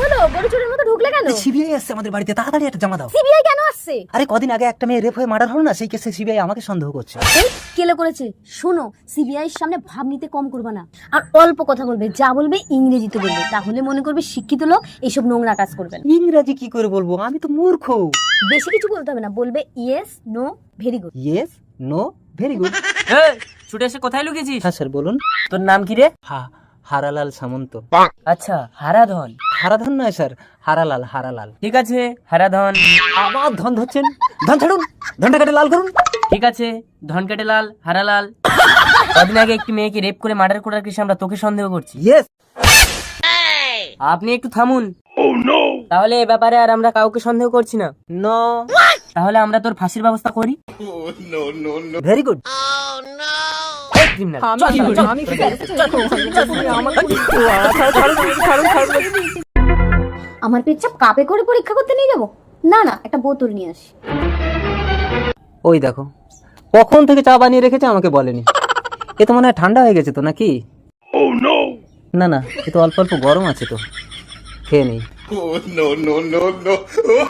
হলো? গরু চোরের মতো ঢুকলে কেন? সিবিআই আসছে আমাদের বাড়িতে, তাড়াতাড়ি একটা জমা দাও। সিবিআই কেন আসছে? আরে কদিন আগে একটা মেয়ে রেপ হয়ে মার্ডার হলো না, সেই কেসে সিবিআই আমাকে সন্দেহ করছে। এই কেলে করেছে? শোনো, সিবিআই এর সামনে ভাব নিতে কম করবে না, আর অল্প কথা বলবে, যা বলবে ইংরেজিতে বলবে, তাহলে মনে করবে শিক্ষিত লোক এইসব নোংরা কাজ করবে না। ইংরাজি কি করে বলবো, আমি তো মূর্খ। বেশি কিছু বলতে হবে না, বলবে yes no very good. Yes no very good. ছুটে এসে কোথায় লুকিয়েছিস? হ্যাঁ স্যার বলুন। তোর নাম কি রে? হারালাল সামন্ত। আচ্ছা, হারাধন। হারাধন নয় স্যার, হারালাল, হারালাল। ঠিক আছে, হারাধন। আবার ধন ধরছেন, ধন ছাড়ুন, ধনটা কেটে লাল করুন। ঠিক আছে, ধন কেটে লাল, হারালাল। কদিন আগে একটি মেয়েকে রেপ করে মার্ডার করার কেসে আমরা তোকে সন্দেহ করছি। ইয়েস। আপনি একটু থামুন। তাহলে এ ব্যাপারে আর আমরা কাউকে সন্দেহ করছি না। নো। তাহলে আমরা তোর ফাঁসির ব্যবস্থা করি। Very good. আমার পেচ্ছাপ কাপে করে পরীক্ষা করতে নিয়ে যাবো? না না, একটা বোতল নিয়ে আসি। ওই দেখো, কখন থেকে চা বানিয়ে রেখেছে আমাকে বলেনি। এ তো মনে হয় ঠান্ডা হয়ে গেছে তো নাকি? না না, এ তো অল্প অল্প গরম আছে তো, খেয়ে নেই।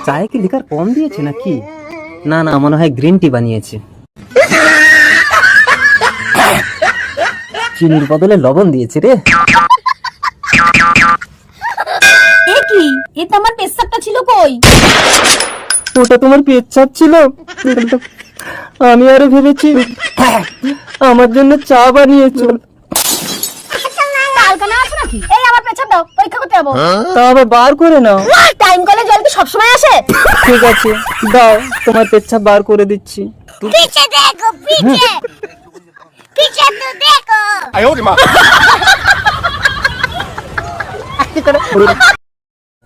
চায়ে কি লিকার কম দিয়েছে নাকি? না না, মনে হয় গ্রিন টি বানিয়েছে। চিনির বদলে লবণ দিয়েছে রে। এ কি? এ তো আমার পেচ্ছাপটা ছিল কই? ওটা তোমার পেচ্ছাপ ছিল? আমি আরো ভেবেছি আমার জন্য চা বানিয়েছো। কালকানা আছে নাকি? এই আমার পেচ্ছাপ দাও, পরীক্ষা করতে যাবো। তা আবার বার করে নাও। টাইম কলে জল কি সবসময় আসে? ঠিক আছে, দাও, তোমার পেচ্ছাপ বার করে দিচ্ছি। পিছে দেখো, পিছে পিছে তো দেখো।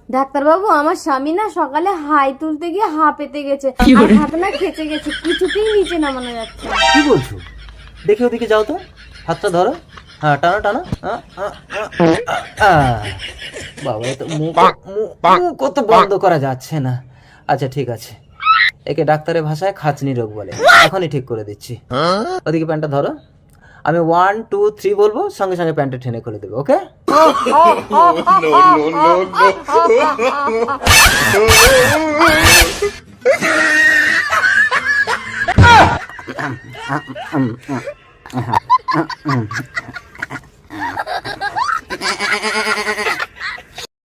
ডাক্তার বাবু, আমার স্বামী না সকালে হাই তুলতে গিয়ে পেতে গেছে, আর হাত না খেচে গেছে, কিছুতেই নিচে নামানো যাচ্ছে না। কি বলছো? দেখি ওদিকে যাও তো, হাতটা ধরো। হ্যাঁ, টানো টানো। বাবা, এ তো মুখ তো বন্ধ করা যাচ্ছে না। আচ্ছা ঠিক আছে, একে ডাক্তারের ভাষায় খাঁচনি রোগ বলে। এখনই ঠিক করে দিচ্ছি। ওদিকে প্যান্টটা ধরো, আমি 1 2 3 বলবো, সঙ্গে সঙ্গে প্যান্টটা টেনে খুলে দেবে। ওকে?